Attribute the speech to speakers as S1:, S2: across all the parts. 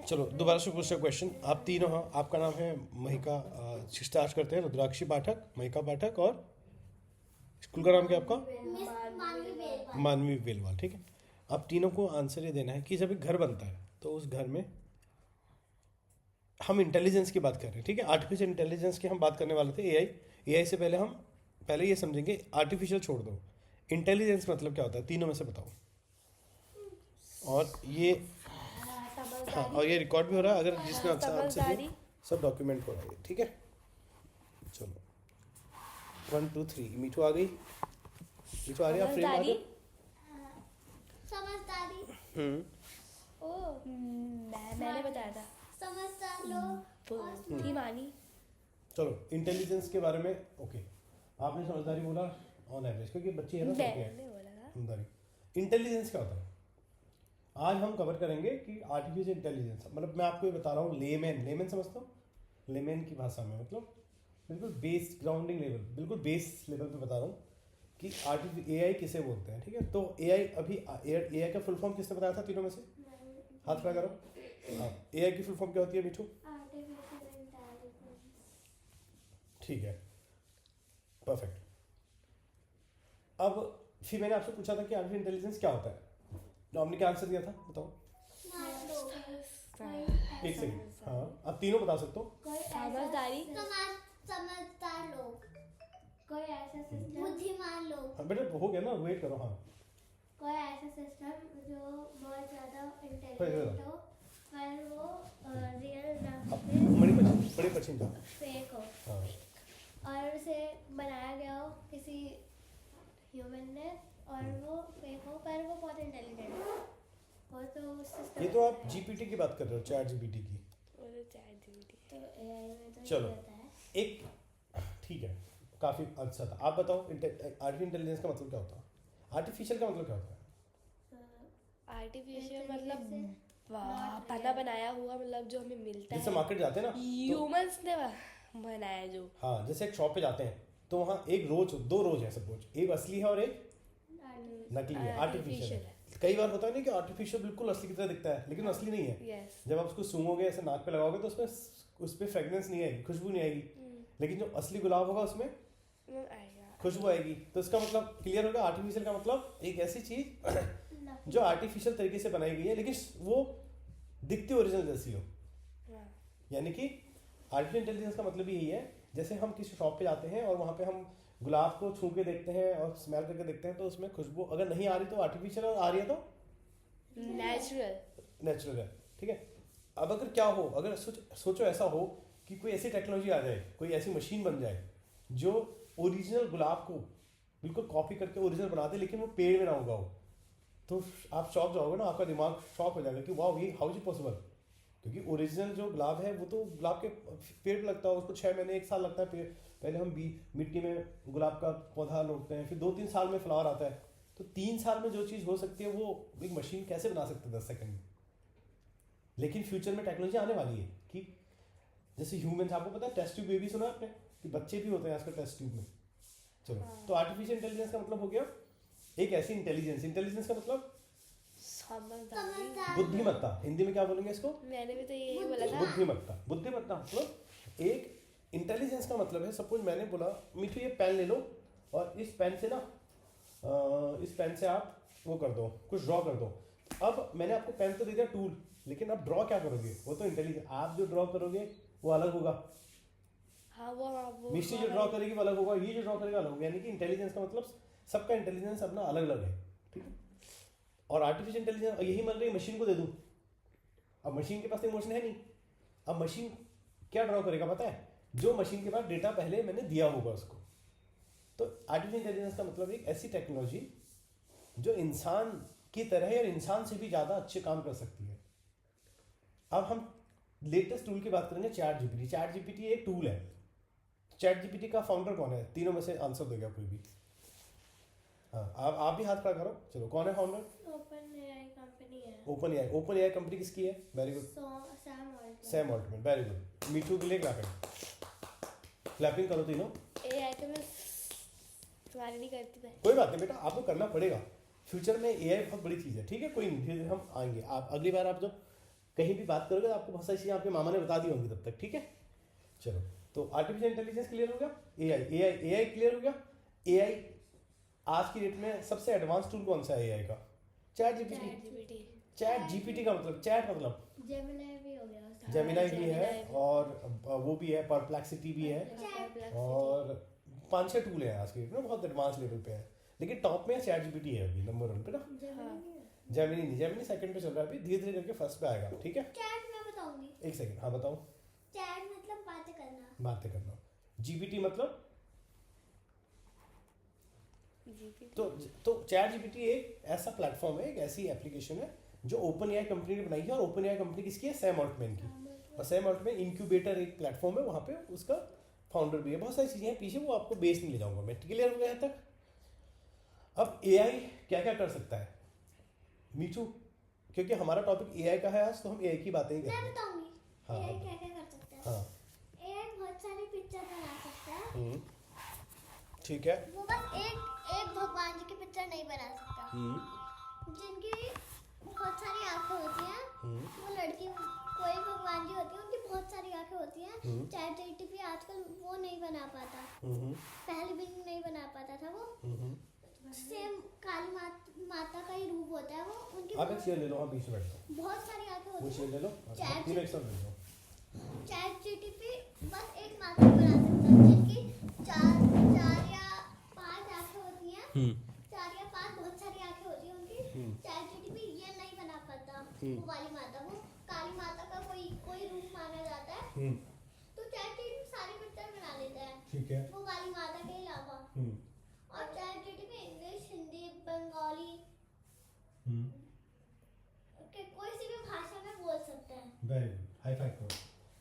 S1: चलो दोबारा से पूछते क्वेश्चन। आप तीनों, हाँ, आपका नाम है महिका, स्टार्ट करते हैं। रुद्राक्षी पाठक, महिका पाठक और स्कूल का नाम क्या है आपका? मानवी बेलवाल। ठीक है, आप तीनों को आंसर ये देना है कि जब एक घर बनता है तो उस घर में हम इंटेलिजेंस की बात कर रहे हैं। ठीक है, आर्टिफिशियल इंटेलिजेंस की हम बात करने वाले थे। एआई, एआई से पहले हम पहले ये समझेंगे, आर्टिफिशियल छोड़ दो, इंटेलिजेंस मतलब क्या होता है, तीनों में से बताओ। और ये, हाँ, और ये रिकॉर्ड भी हो रहा है, अगर जिसने अच्छा आंसर दिया सब डॉक्यूमेंट हो रहा है। ठीक है, चलो 1 2 3। मीठू आ गई, मीठू आ रही है, आप फ्रेम आ गए।
S2: समझदारी। मैंने बताया था। समझदार लोग। मानी।
S1: चलो इंटेलिजेंस के बारे में, ओके, आपने समझदारी बोला ऑन एवरेज, क्योंकि बच्चे है ना, समझदारी। इंटेलिजेंस क्या होता है आज हम कवर करेंगे कि आर्टिफिशियल इंटेलिजेंस, मतलब मैं आपको ये बता रहा हूँ लेमन समझता हूँ, लेमन की भाषा में, मतलब बिल्कुल बेस ग्राउंडिंग लेवल, बिल्कुल बेस लेवल पे बता रहा हूँ कि एआई किसे बोलते हैं। ठीक है, तो एआई, अभी एआई का फुल फॉर्म किसने बताया था तीनों में से? हाथ खड़ा करो। हाँ, एआई की फुल फॉर्म क्या होती है मीठू? ठीक है, परफेक्ट। अब फिर मैंने आपसे पूछा था कि आर्टिफिशियल इंटेलिजेंस क्या होता है, तो आपने क्या आंसर दिया था, बताओ। एक सेकंड, हाँ, आप तीनों बता सकते हो।
S2: समझदारी।
S3: समझदार लोग, कोई ऐसा सिस्टम, बुद्धिमान लोग।
S1: हाँ बेटा, हो गया ना, वेट करो। हाँ,
S3: कोई ऐसा सिस्टम जो बहुत ज्यादा इंटेलिजेंट हो पर वो रियल ना हो,
S1: बड़े पश्चिम था,
S3: फेक हो।
S1: हाँ,
S3: और उसे बनाया गया हो किसी ह्यूमन ने और वो फेक हो पर वो बहुत इंटेलिजेंट हो तो उस सिस्टम।
S1: ये तो आप जीपीटी की बात कर रहे हो, चैट जीपीटी की।
S3: तो एआई में तो
S1: चलो,
S3: ये होता है।
S1: एक, ठीक है, काफी अच्छा था। आप बताओ आर्टिफिशियल इंटेलिजेंस का मतलब क्या होता है, आर्टिफिशियल का मतलब क्या होता है?
S2: आर्टिफिशियल मतलब बना बनाया हुआ, मतलब जो हमें मिलता
S1: जैसे
S2: है,
S1: मार्केट जाते हैं ना,
S2: ह्यूमंस ने बनाया जो।
S1: हाँ, जैसे एक शॉप पे जाते हैं तो वहाँ एक रोज, दो रोज है सपोज, एक असली है और एक नकली है, आर्टिफिशियल है। कई बार होता है ना कि आर्टिफिशियल बिल्कुल असली की तरह दिखता है लेकिन असली नहीं है।
S2: yes.
S1: जब आप उसको सूंघोगे, ऐसे नाक पे लगाओगे तो उसमें उस पर फ्रेगनेंस नहीं आएगी, खुशबू नहीं आएगी, लेकिन जो असली गुलाब होगा उसमें खुशबू आएगी। तो इसका मतलब क्लियर होगा, आर्टिफिशियल का मतलब एक ऐसी चीज जो आर्टिफिशियल तरीके से बनाई गई है लेकिन वो दिखती ओरिजिनल जैसी हो। यानी कि आर्टिफिशियल इंटेलिजेंस का मतलब यही है, जैसे हम किसी शॉप पे जाते हैं और वहाँ पे हम गुलाब को छू के देखते हैं और स्मेल करके देखते हैं तो उसमें खुशबू अगर नहीं आ रही तो आर्टिफिशियल, और आ रही है तो नेचुरल है। ठीक है, अब अगर क्या हो, अगर सोचो ऐसा हो कि कोई ऐसी टेक्नोलॉजी आ जाए, कोई ऐसी मशीन बन जाए जो ओरिजिनल गुलाब को बिल्कुल कॉपी करके ओरिजिनल बना दे लेकिन वो पेड़ में ना उगा हो, तो आप शॉक जाओगे ना, आपका दिमाग शॉक हो जाएगा कि वाह, ये हाउ इज इट पॉसिबल। क्योंकि ओरिजिनल जो गुलाब है वो तो गुलाब के पेड़ पे लगता है, उसको 6 महीने 1 साल लगता है पेड़। पहले हम मिट्टी में गुलाब का पौधा रोपते हैं, फिर 2-3 साल में फ्लावर आता है। तो 3 साल में जो चीज़ हो सकती है वो एक मशीन कैसे बना सकती है 10 सेकंड में। लेकिन फ्यूचर में टेक्नोलॉजी आने वाली है कि जैसे ह्यूमन, आपको पता है टेस्ट ट्यूब बेबी सुना आपने कि बच्चे भी होते हैं आजकल टेस्ट ट्यूब में। चलो, तो आर्टिफिशियल इंटेलिजेंस का मतलब हो गया एक ऐसी इंटेलिजेंस, इंटेलिजेंस का मतलब बुद्धिमत्ता। हिंदी में क्या बोलेंगे इसको?
S2: मैंने भी तो यही बोला था,
S1: बुद्धिमत्ता। बुद्धिमत्ता मतलब एक इंटेलिजेंस का मतलब है, सपोज मैंने बोला मीठू ये पेन ले लो और इस पेन से ना, इस पेन से आप वो कर दो, कुछ ड्रॉ कर दो। अब मैंने आपको पेन तो दे दिया टूल, लेकिन आप ड्रॉ क्या करोगे वो तो इंटेलिजेंस, आप जो ड्रॉ करोगे वो अलग होगा।
S2: हाँ, वो
S1: मिस्टी जो ड्रॉ करेगी वो अलग होगा, ये जो ड्रॉ करेगा अलग होगा। यानी कि इंटेलिजेंस का मतलब सबका इंटेलिजेंस अपना अलग अलग है। ठीक है, और आर्टिफिशियल इंटेलिजेंस यही मान रही मशीन को दे दूं, अब मशीन के पास इमोशन है नहीं, अब मशीन क्या ड्रॉ करेगा पता है? जो मशीन के पास डेटा पहले मैंने दिया होगा उसको। तो आर्टिफिशियल इंटेलिजेंस का मतलब एक ऐसी टेक्नोलॉजी जो इंसान की तरह है और इंसान से भी ज़्यादा अच्छे काम कर सकती है। अब हम लेटेस्ट टूल की बात करेंगे, चैट जीपीटी। चैट जीपीटी एक टूल है। चैट जीपीटी का फाउंडर कौन है? तीनों में से आंसर देगा कोई भी। हाँ, आप भी हाथ खड़ा करो। चलो, कौन है फाउंडर?
S3: ओपन एआई कंपनी है।
S1: ओपन एआई कंपनी किसकी है? Very good, Sam Altman. Very good. Mithu के लिए क्लैपिंग करो तीनों।
S2: एआई तो मैं तुम्हारी नहीं करती मैं।
S1: कोई बात नहीं बेटा, आपको करना पड़ेगा। फ्यूचर में एआई बहुत बड़ी चीज़ है। ठीक है, कोई नहीं, फिर हम आएंगे। आप अगली बार आप जब कहीं भी बात करोगे तो आपको बहुत सारी चीज़ें आपके मामा ने बता दी होंगी तब तक, ठीक है। चलो, तो आर्टिफिशियल इंटेलिजेंस क्लियर हो गया, एआई क्लियर हो गया। एआई आज की डेट में सबसे एडवांस टूल कौन सा है एआई का? Chat GPT. चैट जीपीटी का मतलब, चैट मतलब
S3: जेमिनी भी हो गया,
S1: जेमिनाई भी है, और वो भी है, परप्लेक्सिटी भी है, और 5-6 टूल हैं आज की डेट में, बहुत एडवांस लेवल पे है। लेकिन टॉप में चैट जीपीटी है अभी नंबर 1 पे ना। जेमिनी सेकंड पे चल रहा है अभी, धीरे धीरे करके फर्स्ट पे आएगा, ठीक है।
S3: चैट मैं बताऊंगी,
S1: एक सेकंड, हाँ बताओ।
S3: चैट मतलब बातें करना।
S1: जीपीटी मतलब
S2: जीपीटी
S1: तो चैट जीपीटी एक ऐसा प्लेटफॉर्म है, एक ऐसी एप्लीकेशन है जो ओपन एआई कंपनी ने बनाई है। और ओपन एआई कंपनी किसकी है? सैम ऑल्टमैन की। और सैम ऑल्टमैन इंक्यूबेटर एक प्लेटफॉर्म है, वहाँ पे उसका फाउंडर भी है। बहुत सारी चीज़ें हैं पीछे, वो आपको बेस नहीं ले जाऊंगा मैं। क्लियर हो गया यहाँ तक? अब एआई क्या क्या कर सकता है मीठू, क्योंकि हमारा टॉपिक एआई का है आज, तो हम एआई की बातें ही
S3: मैं
S1: करेंगे।
S3: बताऊंगी
S1: हाँ,
S3: एआई क्या क्या कर सकता है।
S1: हाँ,
S3: एआई बहुत सारी पिक्चर बना सकता है।
S1: ठीक है।
S3: वो बस एक भगवान जी की पिक्चर नहीं बना सकता, जिनकी बहुत सारी आंखें होती हैं। वो लड़की, कोई भगवान जी होती है, उनकी बहुत सारी आंखें होती हैं। चैट जीपीटी आजकल वो नहीं बना पाता, पहले भी नहीं बना पाता था वो। सेम काली माता का ही रूप होता है वो। उनकी
S1: आप एक चेयर ले लो, हाँ बीच में बैठ जाओ।
S3: बहुत सारी आंखें
S1: वो
S3: होती
S1: चेयर ले लो,
S3: चैट
S1: तीनों एक साथ ले लो।
S3: चैट जीपीटी बस एक माता बना सकता है, जिनकी 4 या 5 आंखें होती हैं। 4 या 5 बहुत सारी आंखें होती हैं उनकी। चैट जीपीटी ये नहीं बना पाता, वो वाली माता। वो काली माता का कोई रूप माना जाता है। तो चैट जीपीटी सारी पिक्चर बना लेता है,
S1: ठीक है।
S3: वो वाली माता के अलावा। और chat GPT English, Hindi, Bengali कोई सी भी भाषा में बोल सकता है।
S1: वेरी गुड, हाई फाइव करो।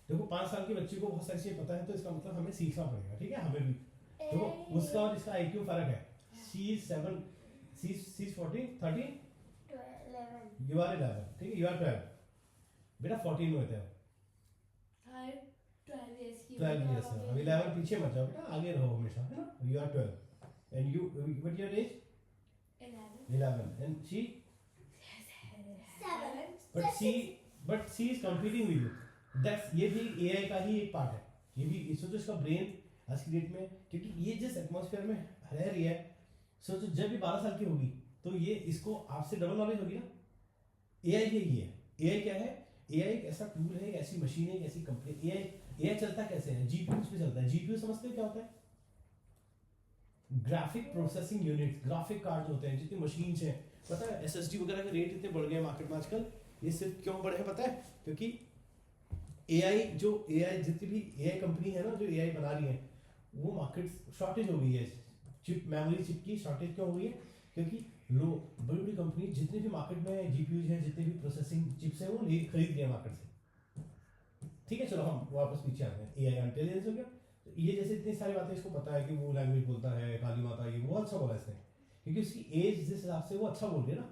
S1: देखो 5 साल की बच्ची को बहुत सारी चीजें पता है, तो इसका मतलब हमें सीखना पड़ेगा, ठीक है। हमें भी देखो उसका और इसका आईक्यू फर्क है। She is 7, she is 14, 13,
S3: 11
S1: you are 11, ठीक है। यू आर 12, बेटा 14 में होते हैं। 12 इयर्स है, अब 11 पीछे मत जाओ बेटा, आगे रहो हमेशा, है ना। You are 12 and you, what your age? 11 and she,
S3: 7
S1: but she is competing with you. That's, ये भी एआई का ही एक पार्ट है। ये भी सोचो, इसका ब्रेन आज की डेट में, क्योंकि ये जिस एटमॉस्फेयर में रह रही है, सोचो जब भी 12 साल की होगी तो ये, इसको आपसे डबल नॉलेज होगी ना। एआई यही है। एआई क्या है? एआई एक ऐसा टूल है, एक ऐसी मशीन है, एक ऐसी कंपनी। एआई चलता कैसे है? जीपीयू पे चलता है। जीपीयू समझते हो क्या होता है? Graphic processing unit, graphic card होते हैं, जितनी मशीन्स हैं। पता है एसएसडी वगैरह के रेट इतने बढ़ गए मार्केट में आजकल। ये सिर्फ क्यों बढ़े हैं पता है? क्योंकि एआई जितनी भी एआई कंपनी है ना, जो एआई बना रही है, वो मार्केट शॉर्टेज हो गई है। चिप, मेमोरी चिप की शॉर्टेज क्यों हो गई है? क्योंकि बड़ी बड़ी कंपनी जितने भी मार्केट में जीपीयूज हैं, जितने भी प्रोसेसिंग चिप्स हैं, वो खरीद रही है मार्केट से, ठीक है। चलो हम वापस पीछे आते हैं। एआई इंटेलिजेंस हो गया। तो ये जैसे इतनी सारी बातें इसको पता है कि वो लैंग्वेज बोलता है, काली माता, ये वो अच्छा बोला इसने, क्योंकि उसकी एज जिस हिसाब से वो अच्छा बोल रही है ना।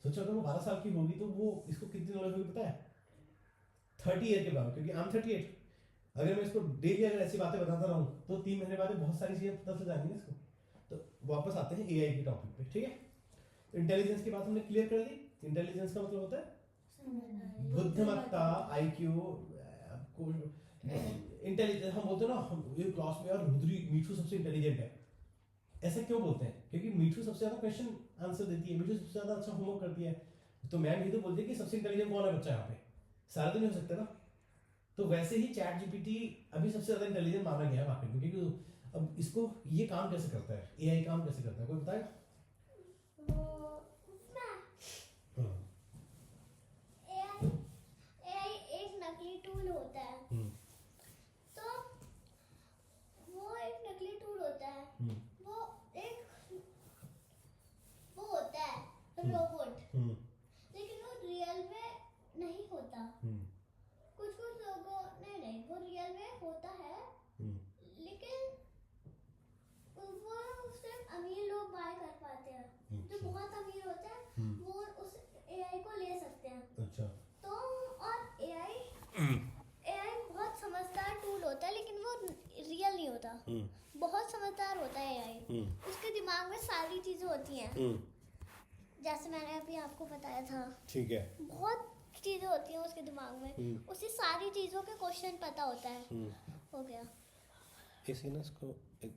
S1: सोचो अगर वो 12 साल की होगी तो वो, इसको कितनी नॉलेज होगी पता है? 30 ईयर के बाद, क्योंकि आई एम 38। अगर मैं इसको डेली अगर ऐसी बातें बताता रहूं तो 3 महीने बाद बहुत सारी चीजें पता चल जाएंगी ना इसको। तो वापस आते हैं एआई के टॉपिक पे, ठीक है। तो इंटेलिजेंस की बात हमने क्लियर कर दी। इंटेलिजेंस का मतलब होता है बुद्धिमत्ता, आईक्यू। इंटेलिजेंस हम बोलते हैं ना, ये क्लास में यार मीठू सबसे इंटेलिजेंट है। ऐसा क्यों बोलते हैं? क्योंकि मीठू सबसे ज्यादा क्वेश्चन आंसर देती है, मीठू सबसे ज्यादा अच्छा होमवर्क करती है। तो मैम ये तो बोलती है कि सबसे इंटेलिजेंट कौन है बच्चा यहाँ पे, सारे तो नहीं हो सकते ना। तो वैसे ही चैट जीपीटी अभी सबसे ज्यादा इंटेलिजेंट माना गया है मार्केट में, क्योंकि अब इसको, ये काम कैसे करता है, एआई काम कैसे करता है, कोई बताएगा?
S3: एआई एक नकली टूल होता है। तो वो एक नकली टूल होता है। वो होता है रोबोट, लेकिन वो रियल में नहीं होता। कुछ लोगों नहीं, वो रियल में होता है, लेकिन वो सिर्फ अमीर लोग बाय कर पाते हैं। जो बहुत अमीर होते हैं वो उस एआई को ले सकते हैं।
S1: अच्छा।
S3: तो और एआई बहुत समझदार टूल होता है, लेकिन वो रियल नहीं होता। बहुत समझदार होता है एआई। उसके दिमाग में सारी चीजें होती हैं, जैसे मैंने अभी आपको बताया था।
S1: ठीक है।
S3: बहुत चीजें होती हैं उसके दिमाग में, उसे सारी चीजों के क्वेश्चन पता होता है। हो गया।
S1: इसी ना इसको एक